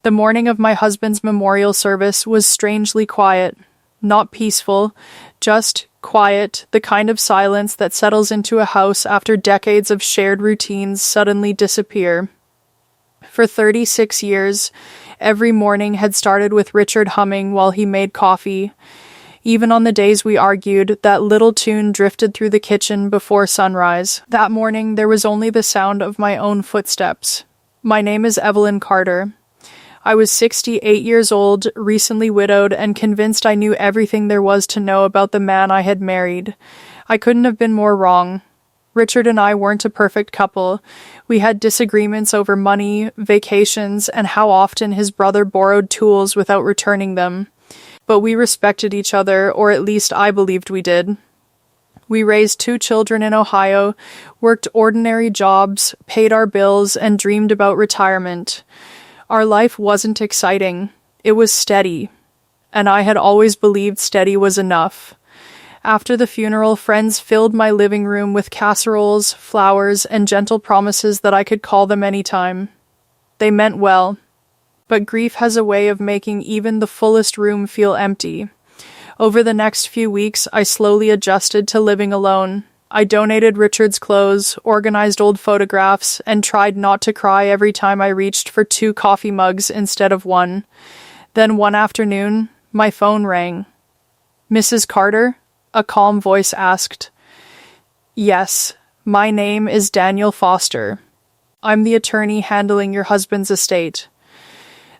The morning of my husband's memorial service was strangely quiet. Not peaceful, just quiet, the kind of silence that settles into a house after decades of shared routines suddenly disappear. For 36 years, every morning had started with Richard humming while he made coffee. Even on the days we argued, that little tune drifted through the kitchen before sunrise. That morning, there was only the sound of my own footsteps. My name is Evelyn Carter. I was 68 years old, recently widowed, and convinced I knew everything there was to know about the man I had married. I couldn't have been more wrong. Richard and I weren't a perfect couple. We had disagreements over money, vacations, and how often his brother borrowed tools without returning them. But we respected each other, or at least I believed we did. We raised 2 children in Ohio, worked ordinary jobs, paid our bills, and dreamed about retirement. Our life wasn't exciting. It was steady. And I had always believed steady was enough. After the funeral, friends filled my living room with casseroles, flowers, and gentle promises that I could call them anytime. They meant well. But grief has a way of making even the fullest room feel empty. Over the next few weeks, I slowly adjusted to living alone. I donated Richard's clothes, organized old photographs, and tried not to cry every time I reached for 2 coffee mugs instead of 1. Then one afternoon, my phone rang. "Mrs. Carter?" a calm voice asked. "Yes, my name is Daniel Foster. I'm the attorney handling your husband's estate.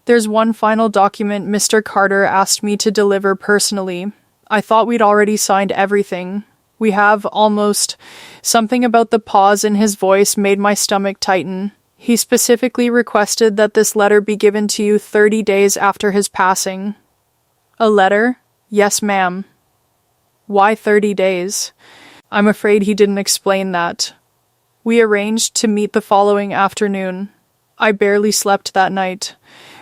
There's one final document Mr. Carter asked me to deliver personally. I thought we'd already signed everything. We have, almost." Something about the pause in his voice made my stomach tighten. "He specifically requested that this letter be given to you 30 days after his passing." "A letter?" "Yes, ma'am." "Why 30 days?" I'm afraid he didn't explain that. We arranged to meet the following afternoon. I barely slept that night.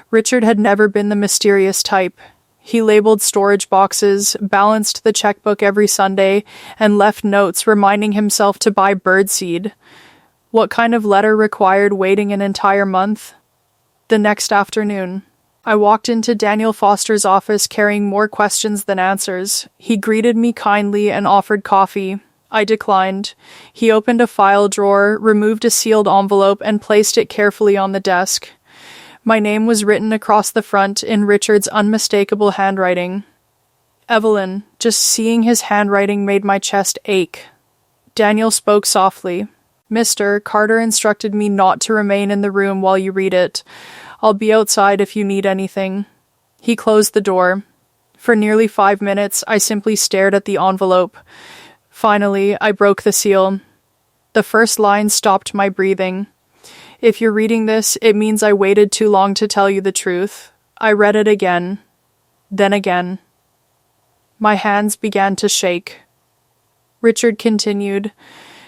Richard had never been the mysterious type. He labeled storage boxes, balanced the checkbook every Sunday, and left notes reminding himself to buy birdseed. What kind of letter required waiting an entire month? The next afternoon, I walked into Daniel Foster's office carrying more questions than answers. He greeted me kindly and offered coffee. I declined. He opened a file drawer, removed a sealed envelope, and placed it carefully on the desk. My name was written across the front in Richard's unmistakable handwriting. Evelyn. Just seeing his handwriting made my chest ache. Daniel spoke softly. "Mr. Carter instructed me not to remain in the room while you read it. I'll be outside if you need anything." He closed the door. For nearly 5 minutes, I simply stared at the envelope. Finally, I broke the seal. The first line stopped my breathing. "If you're reading this, it means I waited too long to tell you the truth." I read it again. Then again. My hands began to shake. Richard continued,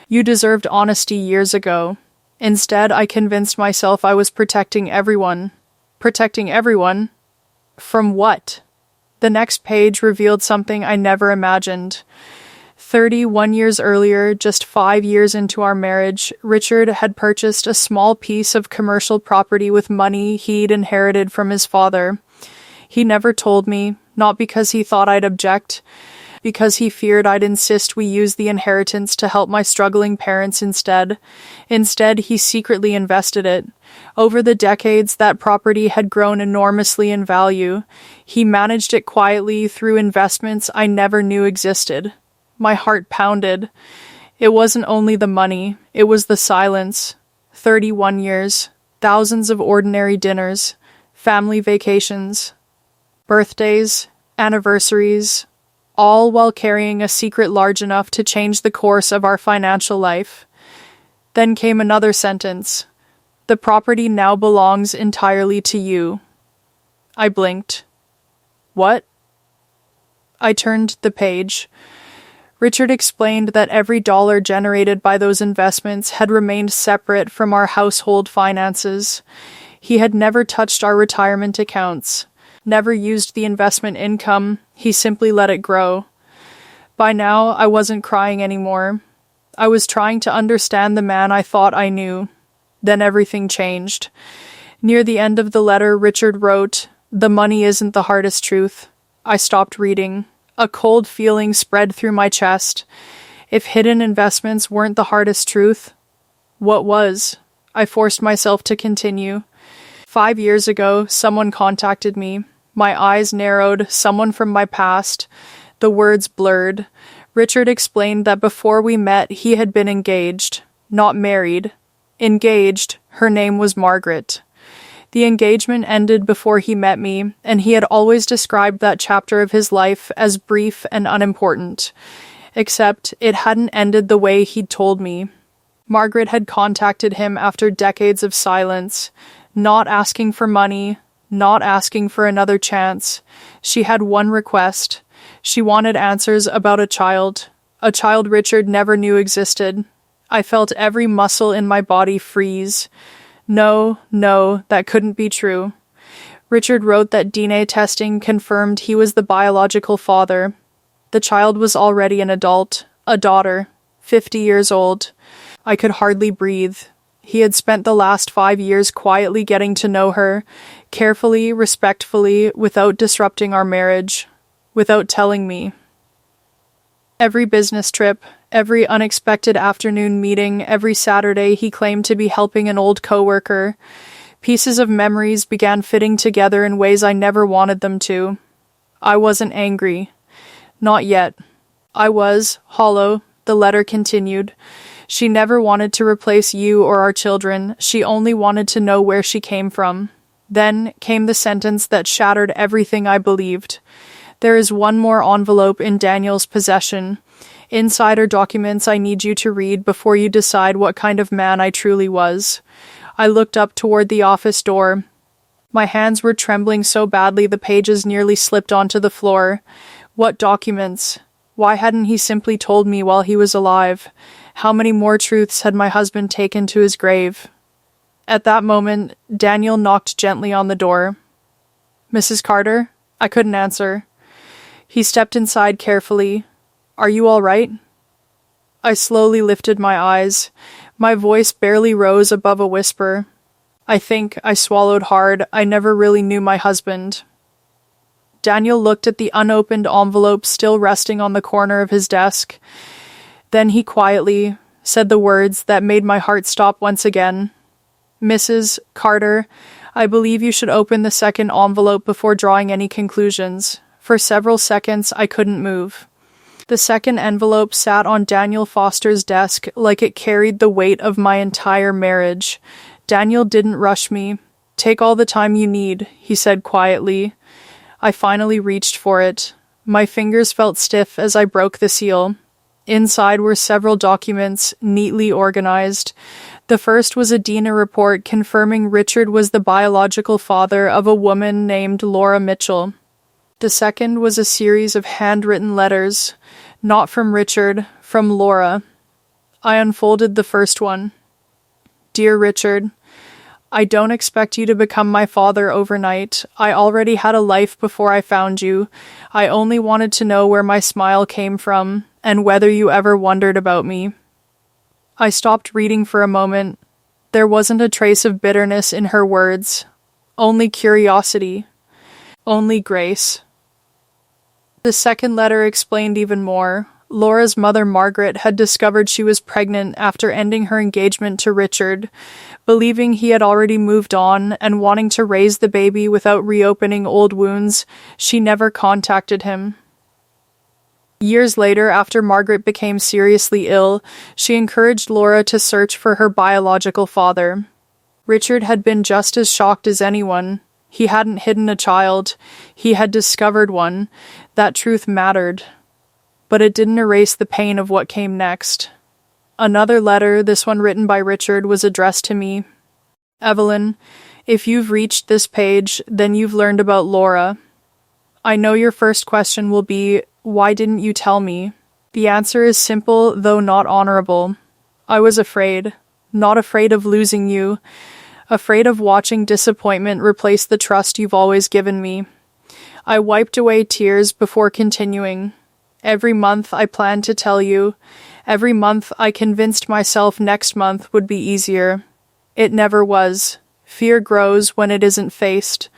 "You deserved honesty years ago. Instead, I convinced myself I was protecting everyone." Protecting everyone? From what? The next page revealed something I never imagined. 31 years earlier, just 5 years into our marriage, Richard had purchased a small piece of commercial property with money he'd inherited from his father. He never told me, not because he thought I'd object, because he feared I'd insist we use the inheritance to help my struggling parents instead. Instead, he secretly invested it. Over the decades, that property had grown enormously in value. He managed it quietly through investments I never knew existed. My heart pounded. It wasn't only the money, it was the silence. 31 years, thousands of ordinary dinners, family vacations, birthdays, anniversaries, all while carrying a secret large enough to change the course of our financial life. Then came another sentence. "The property now belongs entirely to you." I blinked. What? I turned the page. Richard explained that every dollar generated by those investments had remained separate from our household finances. He had never touched our retirement accounts, never used the investment income. He simply let it grow. By now, I wasn't crying anymore. I was trying to understand the man I thought I knew. Then everything changed. Near the end of the letter, Richard wrote, "The money isn't the hardest truth." I stopped reading. A cold feeling spread through my chest. If hidden investments weren't the hardest truth, what was? I forced myself to continue. 5 years ago, someone contacted me. My eyes narrowed, someone from my past. The words blurred. Richard explained that before we met, he had been engaged. Not married. Engaged. Her name was Margaret. The engagement ended before he met me, and he had always described that chapter of his life as brief and unimportant. Except it hadn't ended the way he'd told me. Margaret had contacted him after decades of silence, not asking for money, not asking for another chance. She had one request. She wanted answers about a child Richard never knew existed. I felt every muscle in my body freeze. No, that couldn't be true. Richard wrote that DNA testing confirmed he was the biological father. The child was already an adult, a daughter, 50 years old. I could hardly breathe. He had spent the last 5 years quietly getting to know her, carefully, respectfully, without disrupting our marriage, without telling me. Every business trip, every unexpected afternoon meeting, every Saturday he claimed to be helping an old coworker. Pieces of memories began fitting together in ways I never wanted them to. I wasn't angry. Not yet. I was hollow. The letter continued. She never wanted to replace you or our children. She only wanted to know where she came from. Then came the sentence that shattered everything I believed. There is one more envelope in Daniel's possession. Insider documents I need you to read before you decide what kind of man I truly was. I looked up toward the office door. My hands were trembling so badly the pages nearly slipped onto the floor. What documents? Why hadn't he simply told me while he was alive? How many more truths had my husband taken to his grave? At that moment, Daniel knocked gently on the door. "Mrs. Carter?" I couldn't answer. He stepped inside carefully. "Are you all right?" I slowly lifted my eyes. My voice barely rose above a whisper. I think I swallowed hard. I never really knew my husband. Daniel looked at the unopened envelope still resting on the corner of his desk. Then he quietly said the words that made my heart stop once again. "Mrs. Carter, I believe you should open the second envelope before drawing any conclusions." For several seconds, I couldn't move. The second envelope sat on Daniel Foster's desk like it carried the weight of my entire marriage. Daniel didn't rush me. "Take all the time you need," he said quietly. I finally reached for it. My fingers felt stiff as I broke the seal. Inside were several documents, neatly organized. The first was a DNA report confirming Richard was the biological father of a woman named Laura Mitchell. The second was a series of handwritten letters, not from Richard, from Laura. I unfolded the first one. "Dear Richard, I don't expect you to become my father overnight. I already had a life before I found you. I only wanted to know where my smile came from, and whether you ever wondered about me." I stopped reading for a moment. There wasn't a trace of bitterness in her words. Only curiosity. Only grace. The second letter explained even more. Laura's mother, Margaret, had discovered she was pregnant after ending her engagement to Richard. Believing he had already moved on and wanting to raise the baby without reopening old wounds, she never contacted him. Years later, after Margaret became seriously ill, she encouraged Laura to search for her biological father. Richard had been just as shocked as anyone. He hadn't hidden a child. He had discovered one. That truth mattered. But it didn't erase the pain of what came next. Another letter, this one written by Richard, was addressed to me. "Evelyn, if you've reached this page, then you've learned about Laura. I know your first question will be, why didn't you tell me? The answer is simple, though not honorable. I was afraid. Not afraid of losing you. Afraid of watching disappointment replace the trust you've always given me. I wiped away tears before continuing. Every month I planned to tell you. Every month I convinced myself next month would be easier. It never was. Fear grows when it isn't faced.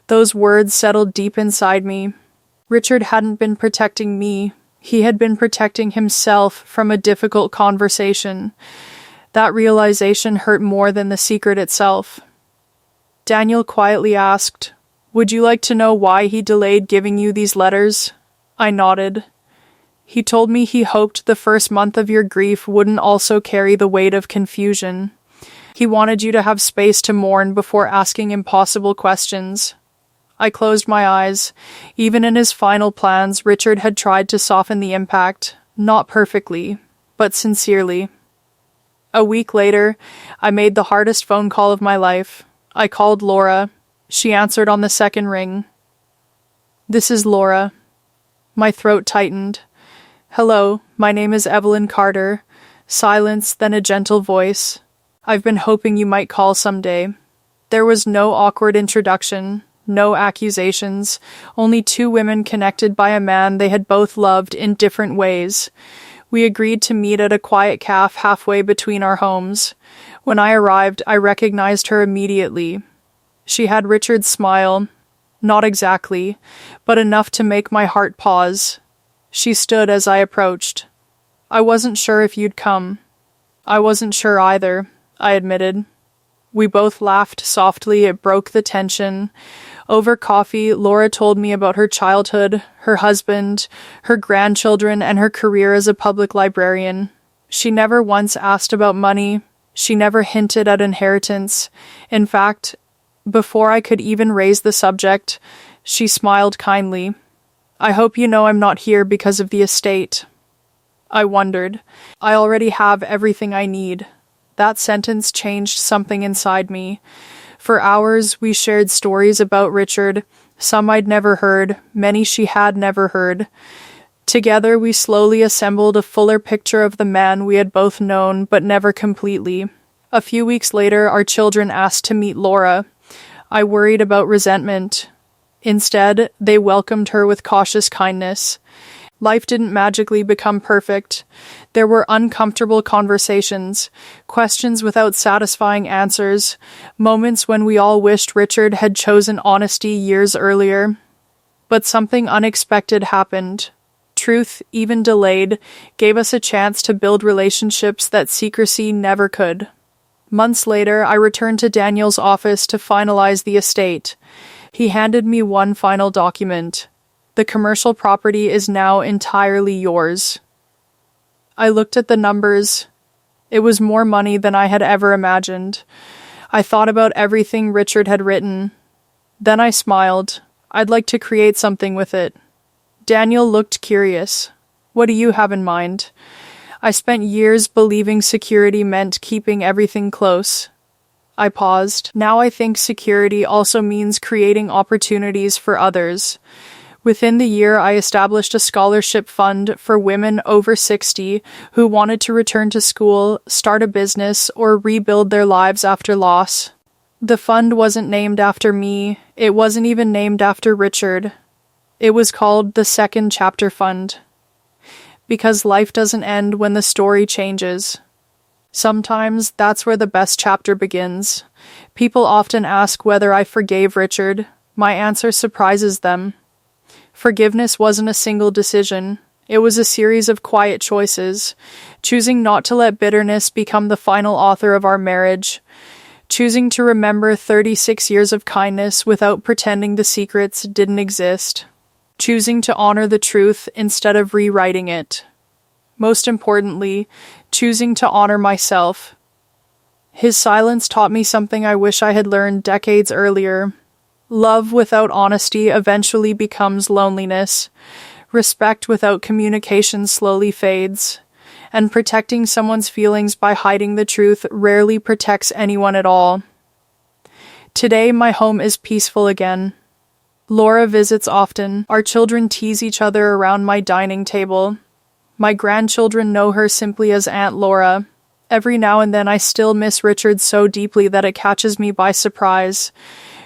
Those words settled deep inside me. Richard hadn't been protecting me. He had been protecting himself from a difficult conversation. That realization hurt more than the secret itself. Daniel quietly asked, "Would you like to know why he delayed giving you these letters?" I nodded. "He told me he hoped the first month of your grief wouldn't also carry the weight of confusion. He wanted you to have space to mourn before asking impossible questions." I closed my eyes. Even in his final plans, Richard had tried to soften the impact, not perfectly, but sincerely. A week later, I made the hardest phone call of my life. I called Laura. She answered on the second ring. "This is Laura." My throat tightened. "Hello, my name is Evelyn Carter." Silence, then a gentle voice. "I've been hoping you might call someday." There was no awkward introduction, no accusations, only two women connected by a man they had both loved in different ways. We agreed to meet at a quiet cafe halfway between our homes. When I arrived, I recognized her immediately. She had Richard's smile. Not exactly, but enough to make my heart pause. She stood as I approached. "I wasn't sure if you'd come." "I wasn't sure either," I admitted. We both laughed softly. It broke the tension. Over coffee, Laura told me about her childhood, her husband, her grandchildren, and her career as a public librarian. She never once asked about money. She never hinted at inheritance. In fact, before I could even raise the subject, she smiled kindly. "I hope you know I'm not here because of the estate." I wondered. "I already have everything I need." That sentence changed something inside me. For hours, we shared stories about Richard, some I'd never heard, many she had never heard. Together, we slowly assembled a fuller picture of the man we had both known, but never completely. A few weeks later, our children asked to meet Laura. I worried about resentment. Instead, they welcomed her with cautious kindness. Life didn't magically become perfect. There were uncomfortable conversations, questions without satisfying answers, moments when we all wished Richard had chosen honesty years earlier. But something unexpected happened. Truth, even delayed, gave us a chance to build relationships that secrecy never could. Months later, I returned to Daniel's office to finalize the estate. He handed me one final document. "The commercial property is now entirely yours." I looked at the numbers. It was more money than I had ever imagined. I thought about everything Richard had written. Then I smiled. I'd like to create something with it. Daniel looked curious. "What do you have in mind?" I spent years believing security meant keeping everything close. I paused. Now I think security also means creating opportunities for others. Within the year, I established a scholarship fund for women over 60 who wanted to return to school, start a business, or rebuild their lives after loss. The fund wasn't named after me. It wasn't even named after Richard. It was called the Second Chapter Fund. Because life doesn't end when the story changes. Sometimes that's where the best chapter begins. People often ask whether I forgave Richard. My answer surprises them. Forgiveness wasn't a single decision. It was a series of quiet choices. Choosing not to let bitterness become the final author of our marriage. Choosing to remember 36 years of kindness without pretending the secrets didn't exist. Choosing to honor the truth instead of rewriting it. Most importantly, choosing to honor myself. His silence taught me something I wish I had learned decades earlier. Love without honesty eventually becomes loneliness. Respect without communication slowly fades. And protecting someone's feelings by hiding the truth rarely protects anyone at all. Today, my home is peaceful again. Laura visits often. Our children tease each other around my dining table. My grandchildren know her simply as Aunt Laura. Every now and then I still miss Richard so deeply that it catches me by surprise.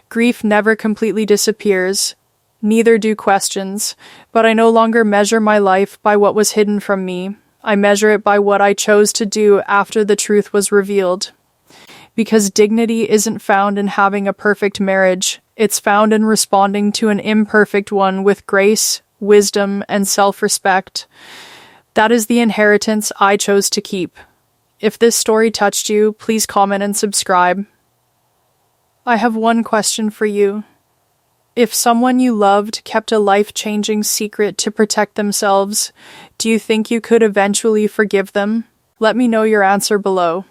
Grief never completely disappears. Neither do questions. But I no longer measure my life by what was hidden from me. I measure it by what I chose to do after the truth was revealed. Because dignity isn't found in having a perfect marriage, it's found in responding to an imperfect one with grace, wisdom, and self-respect. That is the inheritance I chose to keep. If this story touched you, please comment and subscribe. I have one question for you. If someone you loved kept a life-changing secret to protect themselves, do you think you could eventually forgive them? Let me know your answer below.